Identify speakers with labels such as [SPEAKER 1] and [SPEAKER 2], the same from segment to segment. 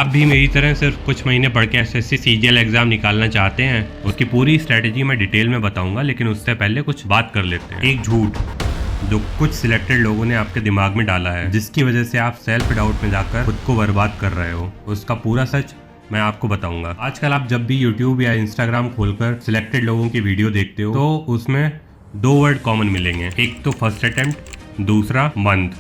[SPEAKER 1] आप भी मेरी तरह सिर्फ कुछ महीने पढ़ के एसएससी सीजीएल एग्जाम निकालना चाहते हैं, उसकी पूरी स्ट्रेटेजी मैं डिटेल में बताऊंगा, लेकिन उससे पहले कुछ बात कर लेते हैं। एक झूठ जो कुछ सिलेक्टेड लोगों ने आपके दिमाग में डाला है, जिसकी वजह से आप सेल्फ डाउट में जाकर खुद को बर्बाद कर रहे हो, उसका पूरा सच मैं आपको बताऊंगा। आजकल आप जब भी यूट्यूब या इंस्टाग्राम खोलकर सिलेक्टेड लोगों की वीडियो देखते हो तो उसमें दो वर्ड कॉमन मिलेंगे। एक तो फर्स्ट अटेम्प्ट, दूसरा मंथ,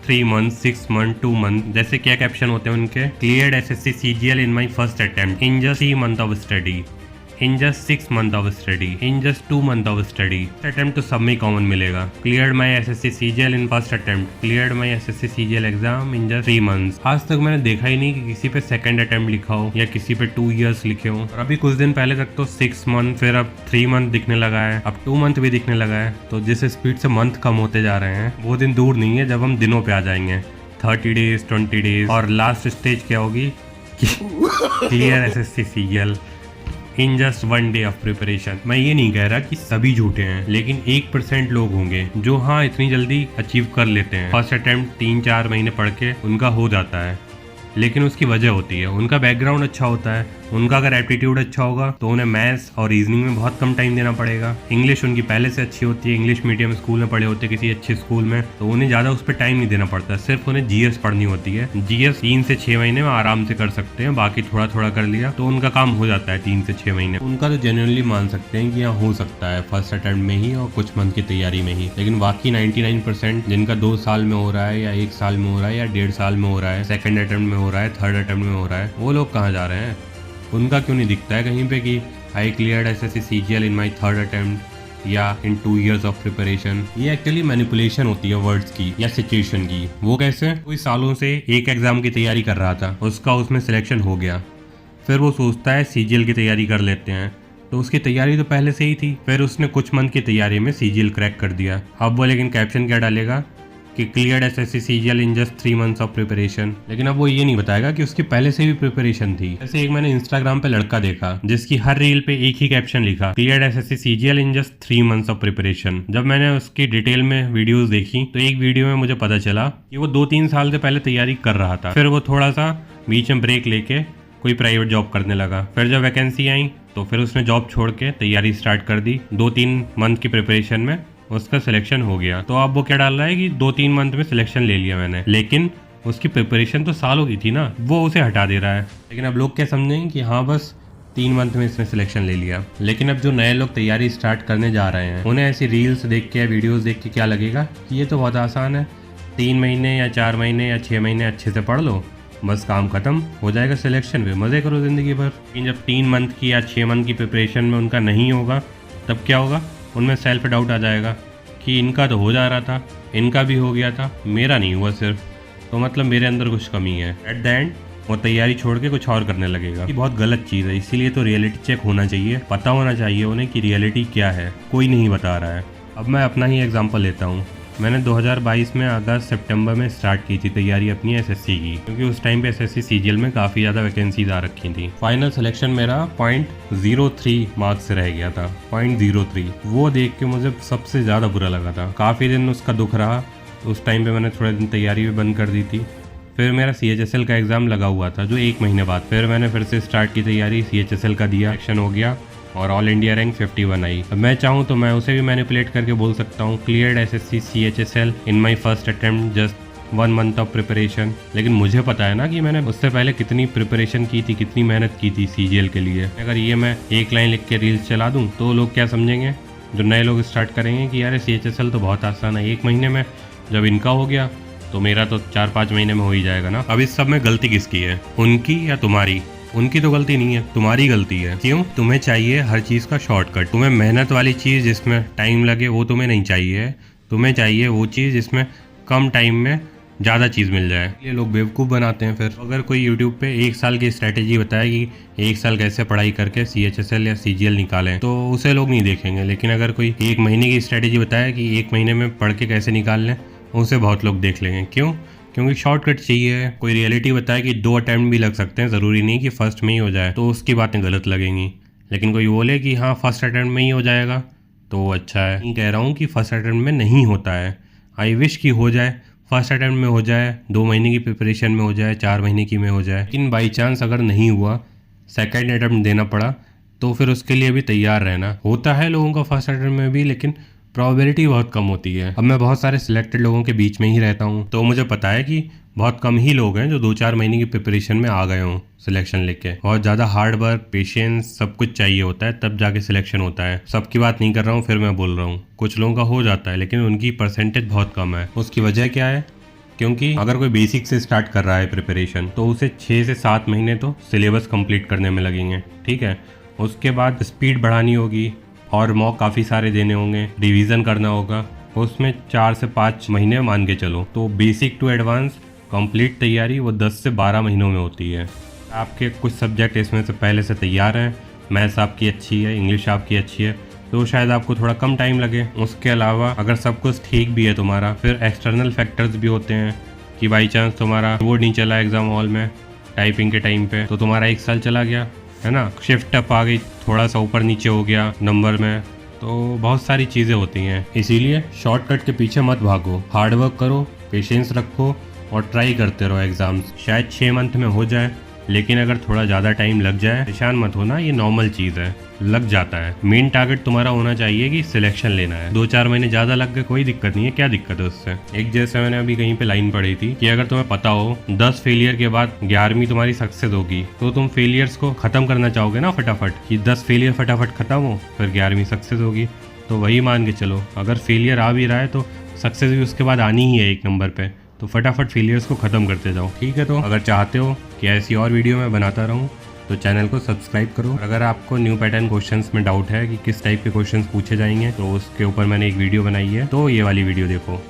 [SPEAKER 1] 3 मंथ, 6 मंथ, 2 मंथ। जैसे क्या कैप्शन होते हैं उनके, cleared SSC CGL in my first attempt in just 3 month of study, in just 6 month of study, in just 2 month of study. Attempt तो सब में कॉमन मिलेगा। Cleared my SSC CGL in first attempt, cleared my SSC CGL exam in just 3 months. आज तक मैंने देखा ही नहीं कि किसी पे सेकंड अटेम्प्ट लिखा हो या किसी पे 2 इयर्स लिखे हो। और अभी कुछ दिन पहले तक तो 6 मंथ, फिर अब 3 मंथ दिखने लगा है, अब 2 मंथ भी दिखने लगा है। तो जिस स्पीड से मंथ कम होते जा रहे हैं वो दिन दूर नहीं है जब हम दिनों पे आ जाएंगे, 30 डेज, 20 डेज। और लास्ट स्टेज क्या होगी, clear SSC CGL in just 1 day of preparation. मैं ये नहीं कह रहा कि सभी झूठे हैं, लेकिन 1% लोग होंगे जो हाँ इतनी जल्दी अचीव कर लेते हैं। फर्स्ट अटेम्प्ट 3-4 महीने पढ़ के उनका हो जाता है, लेकिन उसकी वजह होती है उनका बैकग्राउंड अच्छा होता है। उनका अगर एप्टीट्यूड अच्छा होगा तो उन्हें मैथ्स और रीजनिंग में बहुत कम टाइम देना पड़ेगा। इंग्लिश उनकी पहले से अच्छी होती है, इंग्लिश मीडियम स्कूल में पढ़े होते हैं किसी अच्छे स्कूल में, तो उन्हें ज़्यादा उस पर टाइम नहीं देना पड़ता। सिर्फ उन्हें जीएस पढ़नी होती है। जीएस 3 से 6 महीने में आराम से कर सकते हैं, बाकी थोड़ा थोड़ा कर लिया तो उनका काम हो जाता है 3 से 6 महीने। उनका तो जेन्युइनली मान सकते हैं कि यहाँ हो सकता है फर्स्ट अटेम्प्ट में ही और कुछ मंथ की तैयारी में ही। लेकिन बाकी 99% जिनका 2 साल में हो रहा है या 1 साल में हो रहा है या 1.5 साल में हो रहा है, सेकेंड अटेम्प्ट में हो रहा है, थर्ड अटेम्प्ट में हो रहा है, वो लोग कहाँ जा रहे हैं? उनका क्यों नहीं दिखता है कहीं पे कि आई cleared SSC CGL in my third attempt या इन 2 इयर्स ऑफ प्रिपरेशन? ये एक्चुअली मैनिपुलेशन होती है वर्ड्स की या सिचुएशन की। वो कैसे? कोई सालों से एक एग्जाम की तैयारी कर रहा था, उसका उसमें सिलेक्शन हो गया, फिर वो सोचता है सीजीएल की तैयारी कर लेते हैं, तो उसकी तैयारी तो पहले से ही थी। फिर उसने कुछ मंथ की तैयारी में सीजीएल क्रैक कर दिया। अब वो लेकिन कैप्शन क्या डालेगा कि cleared SSC CGL in just 3 months of preparation. लेकिन अब वो ये नहीं बताएगा कि उसकी पहले से भी प्रिपरेशन थी। जैसे एक मैंने इंस्टाग्राम पे लड़का देखा जिसकी हर रील पे एक ही कैप्शन लिखा, cleared SSC CGL in just 3 months of preparation. जब मैंने उसकी डिटेल में वीडियोस देखी तो एक वीडियो में मुझे पता चला कि वो 2-3 साल से पहले तैयारी कर रहा था, फिर वो थोड़ा सा बीच में ब्रेक लेके कोई प्राइवेट जॉब करने लगा। फिर जब वैकेंसी आई तो फिर उसने जॉब छोड़ के तैयारी स्टार्ट कर दी। 2-3 मंथ की प्रिपरेशन में उसका सिलेक्शन हो गया। तो अब वो क्या डाल रहा है कि 2-3 मंथ में सिलेक्शन ले लिया मैंने, लेकिन उसकी प्रिपरेशन तो सालों की थी ना, वो उसे हटा दे रहा है। लेकिन अब लोग क्या समझेंगे कि हाँ बस 3 मंथ में इसने सिलेक्शन ले लिया। लेकिन अब जो नए लोग तैयारी स्टार्ट करने जा रहे हैं उन्हें ऐसी रील्स देख के या वीडियोज़ देख के क्या लगेगा कि ये तो बहुत आसान है, 3 महीने या 4 महीने या 6 महीने अच्छे से पढ़ लो, बस काम खत्म हो जाएगा, सिलेक्शन पे मज़े करो ज़िंदगी भर। लेकिन जब 3 मंथ की या 6 मंथ की प्रिपरेशन में उनका नहीं होगा तब क्या होगा? उनमें सेल्फ डाउट आ जाएगा कि इनका तो हो जा रहा था, इनका भी हो गया था, मेरा नहीं हुआ सिर्फ, तो मतलब मेरे अंदर कुछ कमी है। एट द एंड वो तैयारी छोड़ के कुछ और करने लगेगा। ये बहुत गलत चीज़ है। इसीलिए तो रियलिटी चेक होना चाहिए, पता होना चाहिए उन्हें कि रियलिटी क्या है, कोई नहीं बता रहा है। अब मैं अपना ही एग्जाम्पल लेता हूँ। मैंने 2022 में अगस्त सितंबर में स्टार्ट की थी तैयारी अपनी एसएससी की, क्योंकि उस टाइम पे एसएससी सीजीएल में काफ़ी ज़्यादा वैकेंसीज आ रखी थी। फाइनल सिलेक्शन मेरा 0.03 मार्क्स से रह गया था, 0.03। वो देख के मुझे सबसे ज़्यादा बुरा लगा था। काफ़ी दिन उसका दुख रहा। उस टाइम पे मैंने थोड़े दिन तैयारी भी बंद कर दी थी। फिर मेरा CHSL का एग्ज़ाम लगा हुआ था जो 1 महीने बाद, फिर मैंने फिर से स्टार्ट की तैयारी, CHSL का दिया, सिलेक्शन हो गया और ऑल इंडिया रैंक 51 आई। अब मैं चाहूँ तो मैं उसे भी मैनिपुलेट करके बोल सकता हूँ cleared SSC CHSL in my first attempt just 1 month of preparation. लेकिन मुझे पता है ना कि मैंने उससे पहले कितनी प्रिपरेशन की थी, कितनी मेहनत की थी सीजीएल के लिए। अगर ये मैं एक लाइन लिख के रील्स चला दूँ तो लोग क्या समझेंगे? जो नए लोग स्टार्ट करेंगे कि यार CHSL तो बहुत आसान है, 1 महीने में जब इनका हो गया तो मेरा तो 4-5 महीने में हो ही जाएगा ना। अब इस सब में गलती किसकी है, उनकी या तुम्हारी? उनकी तो गलती नहीं है, तुम्हारी गलती है। क्यों? तुम्हें चाहिए हर चीज़ का शॉर्टकट। तुम्हें मेहनत वाली चीज़ जिसमें टाइम लगे वो तुम्हें नहीं चाहिए। तुम्हें चाहिए वो चीज़ जिसमें कम टाइम में ज़्यादा चीज़ मिल जाए। ये लोग बेवकूफ़ बनाते हैं। फिर अगर कोई यूट्यूब पे 1 साल की स्ट्रैटेजी बताए कि 1 साल कैसे पढ़ाई करके CHSL या CGL निकालें, तो उसे लोग नहीं देखेंगे। लेकिन अगर कोई 1 महीने की स्ट्रैटेजी बताए कि 1 महीने में पढ़ के कैसे निकाल लें, उसे बहुत लोग देख लेंगे। क्यों? क्योंकि शॉर्टकट चाहिए। कोई रियलिटी बताए कि 2 अटैम्प्ट भी लग सकते हैं, ज़रूरी नहीं कि फर्स्ट में ही हो जाए, तो उसकी बातें गलत लगेंगी। लेकिन कोई बोले कि हाँ फर्स्ट अटैम्प्ट में ही हो जाएगा तो अच्छा है। नहीं कह रहा हूँ कि फर्स्ट अटैम्प्ट में नहीं होता है, आई विश कि हो जाए, फर्स्ट अटेम्प्ट में हो जाए, 2 महीने की प्रिपरेशन में हो जाए, 4 महीने की में हो जाए, लेकिन बाई चांस अगर नहीं हुआ, सेकेंड अटेम्प्ट देना पड़ा, तो फिर उसके लिए भी तैयार रहना। होता है लोगों का फर्स्ट अटेम्प्ट में भी, लेकिन प्रोबेबिलिटी बहुत कम होती है। अब मैं बहुत सारे सिलेक्टेड लोगों के बीच में ही रहता हूँ, तो मुझे पता है कि बहुत कम ही लोग हैं जो 2-4 महीने की प्रिपरेशन में आ गए हों सिलेक्शन लेके। बहुत ज़्यादा हार्ड वर्क, पेशेंस, सब कुछ चाहिए होता है, तब जाके सिलेक्शन होता है। सबकी बात नहीं कर रहा हूँ, फिर मैं बोल रहा हूँ कुछ लोगों का हो जाता है, लेकिन उनकी परसेंटेज बहुत कम है। उसकी वजह क्या है? क्योंकि अगर कोई बेसिक से स्टार्ट कर रहा है प्रिपरेशन, तो उसे 6 से 7 महीने तो सिलेबस कंप्लीट करने में लगेंगे, ठीक है। उसके बाद स्पीड बढ़ानी होगी और मॉक काफ़ी सारे देने होंगे, रिवीजन करना होगा, उसमें 4 से 5 महीने मान के चलो। तो बेसिक टू एडवांस कंप्लीट तैयारी वो 10 से 12 महीनों में होती है। आपके कुछ सब्जेक्ट इसमें से पहले से तैयार हैं, मैथ्स आपकी अच्छी है, इंग्लिश आपकी अच्छी है, तो शायद आपको थोड़ा कम टाइम लगे। उसके अलावा अगर सब कुछ ठीक भी है तुम्हारा, फिर एक्सटर्नल फैक्टर्स भी होते हैं कि बाई चांस तुम्हारा बोर्ड नहीं चला एग्ज़ाम हॉल में टाइपिंग के टाइम पे, तो तुम्हारा 1 साल चला गया, है ना। शिफ्ट अप आ गई, थोड़ा सा ऊपर नीचे हो गया नंबर में, तो बहुत सारी चीज़ें होती हैं। इसीलिए शॉर्टकट के पीछे मत भागो, हार्ड वर्क करो, पेशेंस रखो और ट्राई करते रहो एग्ज़ाम्स। शायद 6 मंथ में हो जाए, लेकिन अगर थोड़ा ज़्यादा टाइम लग जाए, परेशान मत होना, ये नॉर्मल चीज़ है, लग जाता है। मेन टारगेट तुम्हारा होना चाहिए कि सिलेक्शन लेना है। 2-4 महीने ज़्यादा लग गए, कोई दिक्कत नहीं है, क्या दिक्कत है उससे। एक जैसे मैंने अभी कहीं पे लाइन पढ़ी थी कि अगर तुम्हें पता हो 10 फेलियर के बाद 11वीं तुम्हारी सक्सेस होगी, तो तुम फेलियर्स को ख़त्म करना चाहोगे ना फटाफट, कि 10 फेलियर फटाफट ख़त्म हो, फिर 11वीं सक्सेस होगी। तो वही मान के चलो, अगर फेलियर आ भी रहा है तो सक्सेस भी उसके बाद आनी ही है 1 नंबर पे, तो फटाफट फेलियर्स को ख़त्म करते जाओ, ठीक है। तो अगर चाहते हो कि ऐसी और वीडियो मैं बनाता रहूँ, तो चैनल को सब्सक्राइब करो। अगर आपको न्यू पैटर्न क्वेश्चंस में डाउट है कि किस टाइप के क्वेश्चंस पूछे जाएंगे, तो उसके ऊपर मैंने एक वीडियो बनाई है, तो ये वाली वीडियो देखो।